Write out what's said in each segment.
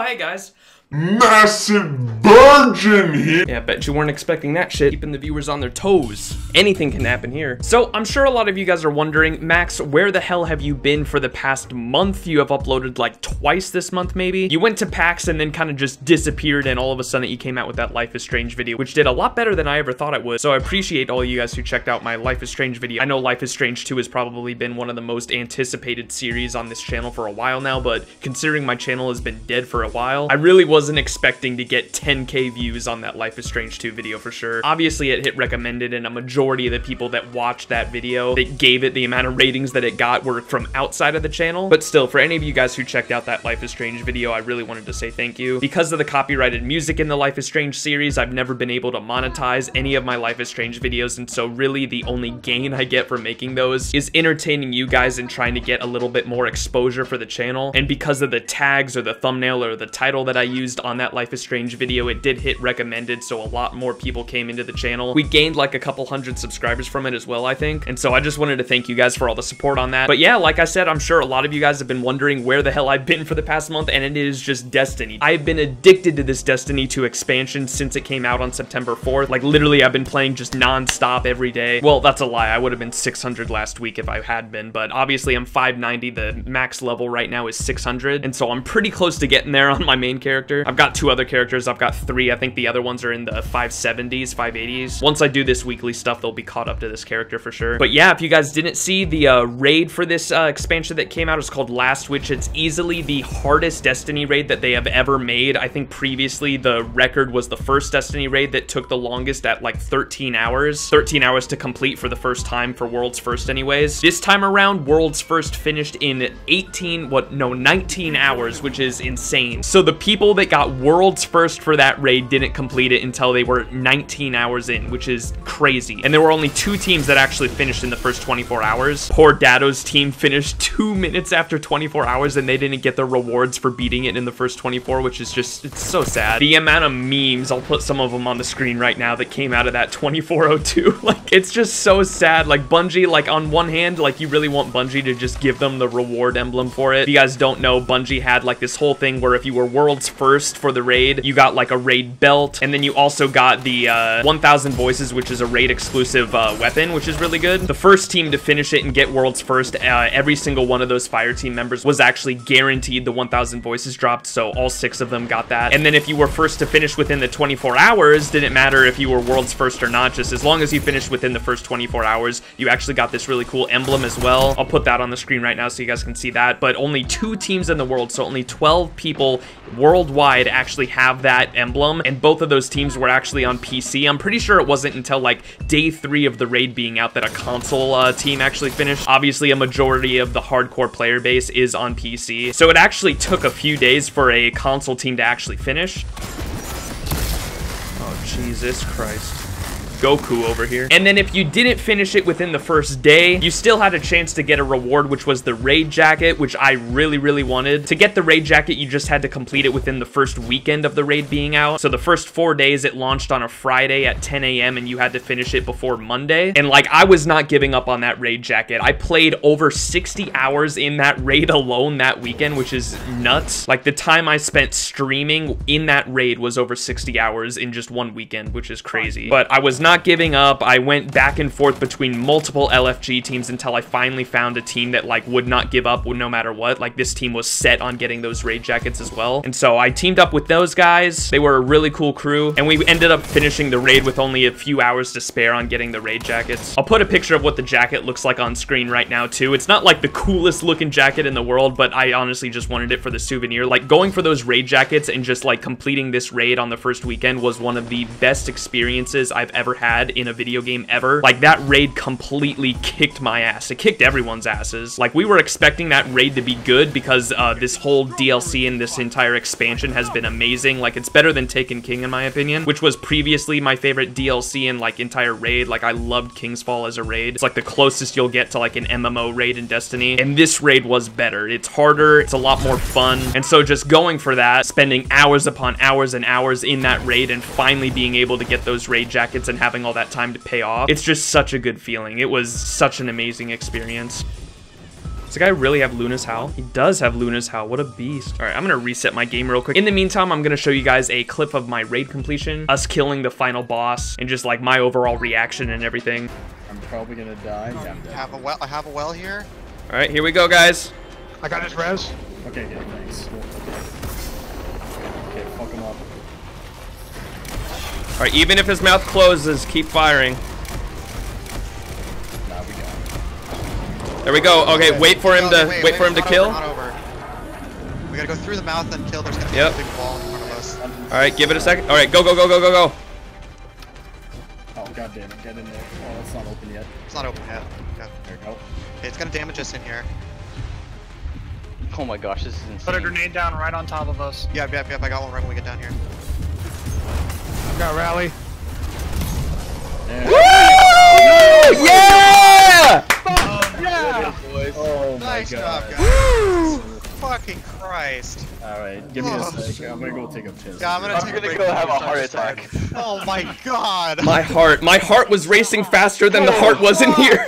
Hi guys. Massive virgin here. Yeah, I bet you weren't expecting that shit. Keeping the viewers on their toes. Anything can happen here. So I'm sure a lot of you guys are wondering, Max, where the hell have you been for the past month? You have uploaded like twice this month, maybe. You went to PAX and then kind of just disappeared, and all of a sudden you came out with that Life is Strange video, which did a lot better than I ever thought it would. So I appreciate all you guys who checked out my Life is Strange video. I know Life is Strange 2 has probably been one of the most anticipated series on this channel for a while now, but considering my channel has been dead for a while, I really wasn't expecting to get 10K views on that Life is Strange 2 video for sure. Obviously it hit recommended, and a majority of the people that watched that video that gave it the amount of ratings that it got were from outside of the channel. But still, for any of you guys who checked out that Life is Strange video, I really wanted to say thank you. Because of the copyrighted music in the Life is Strange series, I've never been able to monetize any of my Life is Strange videos, and so really the only gain I get from making those is entertaining you guys and trying to get a little bit more exposure for the channel. And because of the tags or the thumbnail or the title that I used on that Life is Strange video, it did hit recommended, so a lot more people came into the channel. We gained like a couple hundred subscribers from it as well, I think. And so I just wanted to thank you guys for all the support on that. But yeah, like I said, I'm sure a lot of you guys have been wondering where the hell I've been for the past month, and it is just Destiny. I've been addicted to this Destiny 2 expansion since it came out on September 4th. Like literally I've been playing just non-stop every day. Well, that's a lie. I would have been 600 last week if I had been, but obviously I'm 590. The max level right now is 600, and so I'm pretty close to getting there on my main character. I've got two other characters. I've got three. I think the other ones are in the 570s, 580s. Once I do this weekly stuff, they'll be caught up to this character for sure. But yeah, if you guys didn't see the raid for this expansion that came out, it's called Last Witch. It's easily the hardest Destiny raid that they have ever made. I think previously the record was the first Destiny raid that took the longest at like 13 hours. 13 hours to complete for the first time, for World's First anyways. This time around, World's First finished in 19 hours, which is insane. So the people that got World's First for that raid didn't complete it until they were 19 hours in, which is crazy. And there were only two teams that actually finished in the first 24 hours. Poor Dado's team finished 2 minutes after 24 hours, and they didn't get the rewards for beating it in the first 24, which is just, it's so sad. The amount of memes, I'll put some of them on the screen right now, that came out of that 2402. Like, it's just so sad. Like, Bungie, like, on one hand, like, you really want Bungie to just give them the reward emblem for it. If you guys don't know, Bungie had, like, this whole thing where if you were World's First for the raid, you got, like, a raid belt, and then you also got the 1000 Voices, which is a raid exclusive weapon, which is really good. The first team to finish it and get World's First, every single one of those fire team members was actually guaranteed the 1000 Voices dropped, so all 6 of them got that. And then if you were first to finish within the 24 hours, didn't matter if you were World's First or not, just as long as you finished within the first 24 hours, you actually got this really cool emblem as well. I'll put that on the screen right now so you guys can see that. But only 2 teams in the world, so only 12 people worldwide actually have that emblem, and both of those teams were actually on PC. I'm pretty sure it wasn't until like day 3 of the raid being out that a console team actually finished. Obviously a majority of the hardcore player base is on PC, so it actually took a few days for a console team to actually finish. Oh, Jesus Christ. Goku over here. And then if you didn't finish it within the first day, you still had a chance to get a reward, which was the raid jacket, which I really wanted. To get the raid jacket, you just had to complete it within the first weekend of the raid being out. So the first 4 days, it launched on a Friday at 10 a.m. and you had to finish it before Monday. And like, I was not giving up on that raid jacket. I played over 60 hours in that raid alone that weekend, which is nuts. Like, the time I spent streaming in that raid was over 60 hours in just one weekend, which is crazy. But I was not giving up. I went back and forth between multiple LFG teams until I finally found a team that like would not give up no matter what. Like, this team was set on getting those raid jackets as well. And so I teamed up with those guys. They were a really cool crew, and we ended up finishing the raid with only a few hours to spare on getting the raid jackets. I'll put a picture of what the jacket looks like on screen right now too. It's not like the coolest looking jacket in the world, but I honestly just wanted it for the souvenir. Like, going for those raid jackets and just like completing this raid on the first weekend was one of the best experiences I've ever had in a video game ever. Like, that raid completely kicked my ass. It kicked everyone's asses. Like, we were expecting that raid to be good because this whole DLC and this entire expansion has been amazing. Like, it's better than Taken King in my opinion, which was previously my favorite DLC and like entire raid. Like, I loved King's Fall as a raid. It's like the closest you'll get to like an MMO raid in Destiny, and this raid was better. It's harder, it's a lot more fun, and so just going for that, spending hours upon hours and hours in that raid, and finally being able to get those raid jackets and having all that time to pay off, it's just such a good feeling. It was such an amazing experience. Does the guy really have Luna's Howl? He does have Luna's Howl. What a beast. All right, I'm gonna reset my game real quick. In the meantime, I'm gonna show you guys a clip of my raid completion, us killing the final boss, and just like my overall reaction and everything. I'm probably gonna die. Yeah, I'm dead. I have a well here. All right, here we go, guys. I got his res. Okay, good, thanks. Okay, fuck him up. All right, even if his mouth closes, keep firing. Nah, we got him. There we go. Okay, wait for him to wait for him to kill. Not over. We gotta go through the mouth until there's gonna be Yep. a big wall in front of us. All right, give it a second. All right, go, go, go, go, go, go. Oh, god damn it, get in there. Oh, it's not open yet. It's not open yet. Yeah. There we go. Okay, it's gonna damage us in here. Oh my gosh, this is Put a insane. grenade down right on top of us. Yep. I got one right when we get down here. Got rally. There. Woo! Yeah! Yeah! Boys. Oh my Nice job, god. guys. Fucking Christ. Alright, give me a sec. I'm gonna go take a piss. Yeah, I'm gonna take a break. go have a before heart we start. attack. Oh my god. My heart was racing faster than the heart was in here.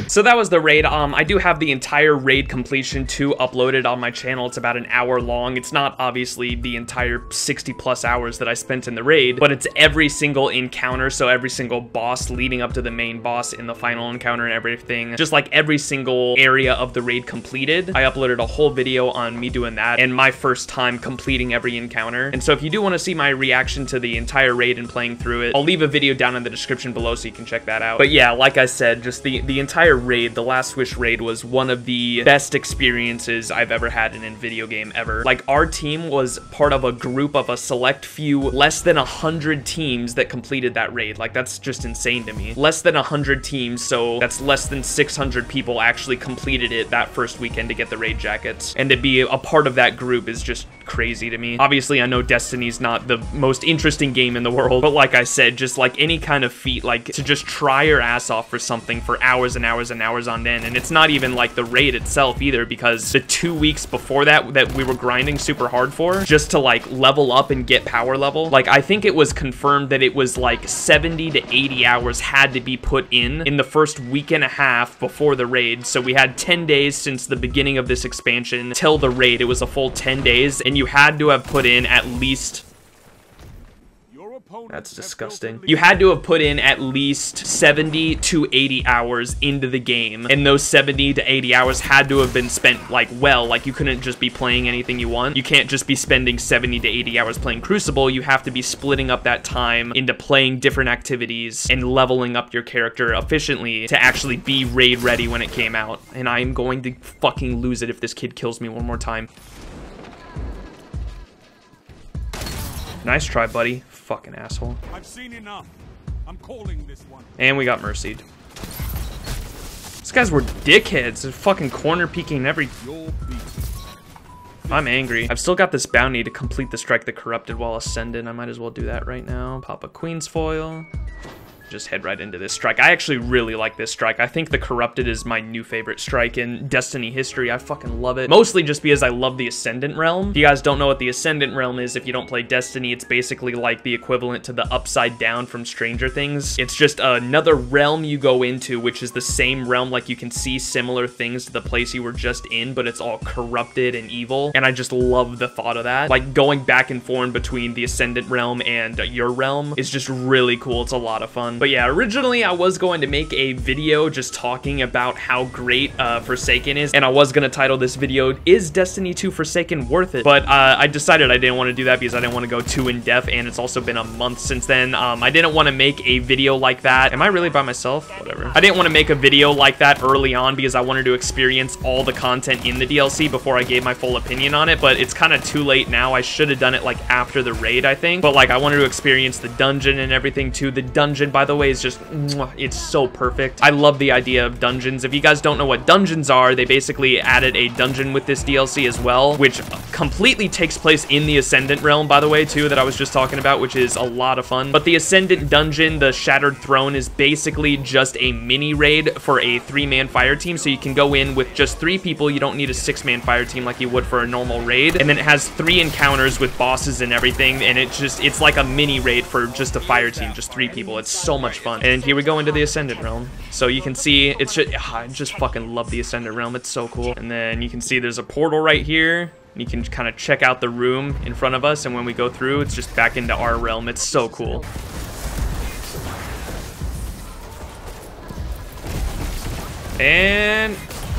So that was the raid. I do have the entire raid completion too uploaded on my channel. It's about an hour long. It's not obviously the entire 60+ hours that I spent in the raid, but it's every single encounter. So every single boss leading up to the main boss in the final encounter and everything. Just like every single area of the raid completed. I uploaded a whole video on me doing that and my first time completing every encounter. And so if you do want to see my reaction to the entire raid and playing through it, I'll leave a video down in the description below so you can check that out. But yeah, like I said, just the entire raid, the Last Wish raid, was one of the best experiences I've ever had in a video game ever. Like, our team was part of a group of a select few, less than 100 teams that completed that raid. Like, that's just insane to me. Less than 100 teams, so that's less than 600 people actually completed it that first weekend to get the raid jackets. And to be a part of that group is just crazy to me. Obviously, I know Destiny's not the most interesting game in the world, but like I said, just like any kind of feat, like to just try your ass off for something for hours and hours and hours on end. And it's not even like the raid itself either, because the 2 weeks before that we were grinding super hard for, just to like level up and get power level, like I think it was confirmed that it was like 70 to 80 hours had to be put in the first week and a half before the raid. So we had 10 days since the beginning of this expansion till the raid. It was a full 10 days, and you had to have put in at least... That's disgusting. You had to have put in at least 70 to 80 hours into the game, and those 70 to 80 hours had to have been spent like you couldn't just be playing anything you want. You can't just be spending 70 to 80 hours playing Crucible. You have to be splitting up that time into playing different activities and leveling up your character efficiently to actually be raid ready when it came out. And I'm going to fucking lose it if this kid kills me one more time. Nice try, buddy. Fucking asshole. I've seen enough. I'm calling this one. And we got mercied. These guys were dickheads. They're fucking corner peeking every... I'm angry. I've still got this bounty to complete the Strike the Corrupted while Ascendant. I might as well do that right now. Pop a Queen's Foil. Just head right into this strike. I actually really like this strike. I think the Corrupted is my new favorite strike in Destiny history. I fucking love it. Mostly just because I love the Ascendant Realm. If you guys don't know what the Ascendant Realm is, if you don't play Destiny, it's basically like the equivalent to the Upside Down from Stranger Things. It's just another realm you go into, which is the same realm. Like, you can see similar things to the place you were just in, but it's all corrupted and evil. And I just love the thought of that. Like, going back and forth between the Ascendant Realm and your realm is just really cool. It's a lot of fun. But yeah, originally I was going to make a video just talking about how great Forsaken is, and I was going to title this video, Is Destiny 2 Forsaken Worth It? But I decided I didn't want to do that because I didn't want to go too in-depth, and it's also been a month since then. I didn't want to make a video like that. Am I really by myself? Whatever. I didn't want to make a video like that early on because I wanted to experience all the content in the DLC before I gave my full opinion on it, but it's kind of too late now. I should have done it like after the raid, I think. But like, I wanted to experience the dungeon and everything too. The dungeon, by the way, is just, it's so perfect. I love the idea of dungeons. If you guys don't know what dungeons are, they basically added a dungeon with this DLC as well, which completely takes place in the Ascendant Realm, by the way, too, that I was just talking about, which is a lot of fun. But the Ascendant Dungeon, the Shattered Throne, is basically just a mini raid for a 3-man fire team, so you can go in with just 3 people. You don't need a 6-man fire team like you would for a normal raid. And then it has 3 encounters with bosses and everything, and it's like a mini raid for just a fire team, just 3 people. It's so so much fun. And here we go into the Ascendant Realm. So you can see, it's just, I just fucking love the Ascendant Realm. It's so cool. And then you can see there's a portal right here. You can kind of check out the room in front of us, and when we go through, it's just back into our realm. It's so cool. And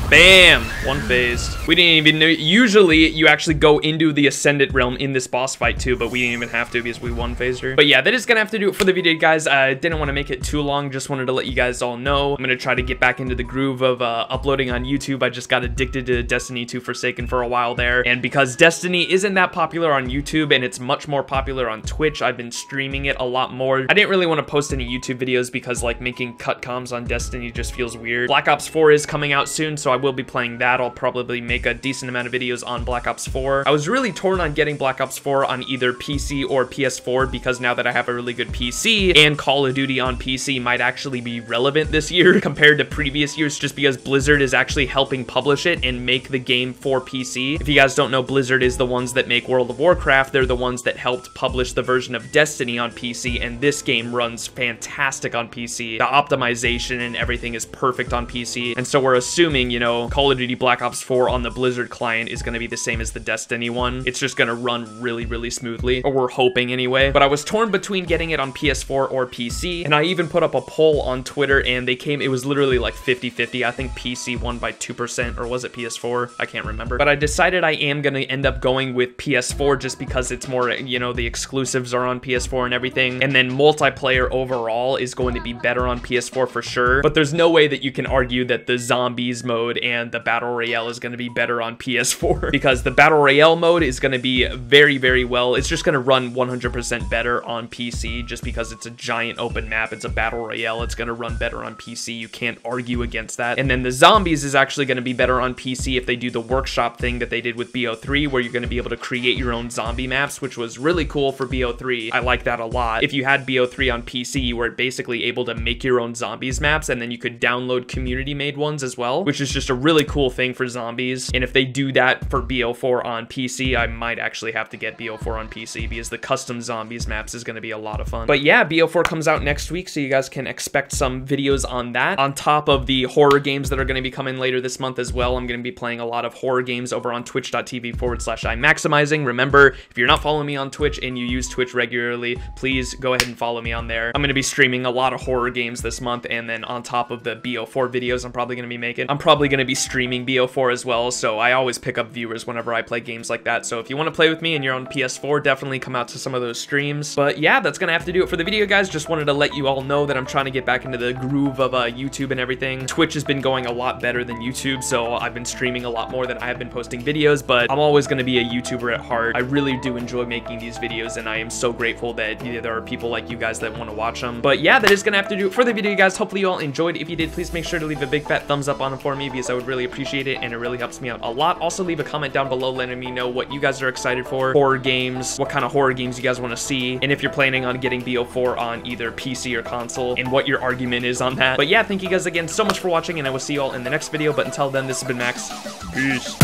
bam, one phased. We didn't even know. Usually you actually go into the Ascendant Realm in this boss fight too, but we didn't even have to because we one phased her. But yeah, that is gonna have to do it for the video, guys. I didn't want to make it too long, just wanted to let you guys all know. I'm gonna try to get back into the groove of uploading on YouTube. I just got addicted to Destiny 2 Forsaken for a while there, and because Destiny isn't that popular on YouTube and it's much more popular on Twitch, I've been streaming it a lot more. I didn't really want to post any YouTube videos because like making cut comms on Destiny just feels weird. Black Ops 4 is coming out soon, so I will be playing that. I'll probably make a decent amount of videos on Black Ops 4. I was really torn on getting Black Ops 4 on either PC or PS4 because now that I have a really good PC, and Call of Duty on PC might actually be relevant this year compared to previous years, just because Blizzard is actually helping publish it and make the game for PC. If you guys don't know, Blizzard is the ones that make World of Warcraft. They're the ones that helped publish the version of Destiny on PC, and this game runs fantastic on PC. The optimization and everything is perfect on PC, and so we're assuming, you know, Call of Duty Black Ops 4 on the Blizzard client is going to be the same as the Destiny one. It's just going to run really, really smoothly, or we're hoping anyway. But I was torn between getting it on PS4 or PC, and I even put up a poll on Twitter, and it was literally like 50-50. I think PC won by 2%, or was it PS4? I can't remember. But I decided I am going to end up going with PS4 just because it's more, you know, the exclusives are on PS4 and everything, and then multiplayer overall is going to be better on PS4 for sure. But there's no way that you can argue that the zombies mode and the Battle Royale is going to be better on PS4 because the Battle Royale mode is going to be very, very well. It's just going to run 100% better on PC just because it's a giant open map. It's a Battle Royale. It's going to run better on PC. You can't argue against that. And then the zombies is actually going to be better on PC if they do the workshop thing that they did with BO3, where you're going to be able to create your own zombie maps, which was really cool for BO3. I like that a lot. If you had BO3 on PC, you were basically able to make your own zombies maps, and then you could download community made ones as well, which is just a really cool thing for zombies. And if they do that for BO4 on PC, I might actually have to get BO4 on PC because the custom zombies maps is going to be a lot of fun. But yeah, BO4 comes out next week, so you guys can expect some videos on that. On top of the horror games that are going to be coming later this month as well, I'm going to be playing a lot of horror games over on twitch.tv/iMaximizing. Remember, if you're not following me on Twitch and you use Twitch regularly, please go ahead and follow me on there. I'm going to be streaming a lot of horror games this month, and then on top of the BO4 videos I'm probably going to be making, I'm probably going to be streaming BO4 as well, so I always pick up viewers whenever I play games like that. So if you want to play with me and you're on PS4, definitely come out to some of those streams. But yeah, that's gonna have to do it for the video, guys. Just wanted to let you all know that I'm trying to get back into the groove of YouTube and everything. Twitch has been going a lot better than YouTube, so I've been streaming a lot more than I have been posting videos, but I'm always gonna be a YouTuber at heart. I really do enjoy making these videos, and I am so grateful that there are people like you guys that want to watch them. But yeah, that is gonna have to do it for the video, guys. Hopefully you all enjoyed. If you did, please make sure to leave a big fat thumbs up on it for me because I would really appreciate it, and it really helps me out a lot. Also, leave a comment down below letting me know what you guys are excited for, horror games, what kind of horror games you guys want to see, and if you're planning on getting BO4 on either PC or console, and what your argument is on that. But yeah, thank you guys again so much for watching, and I will see you all in the next video. But until then, this has been Max. Peace.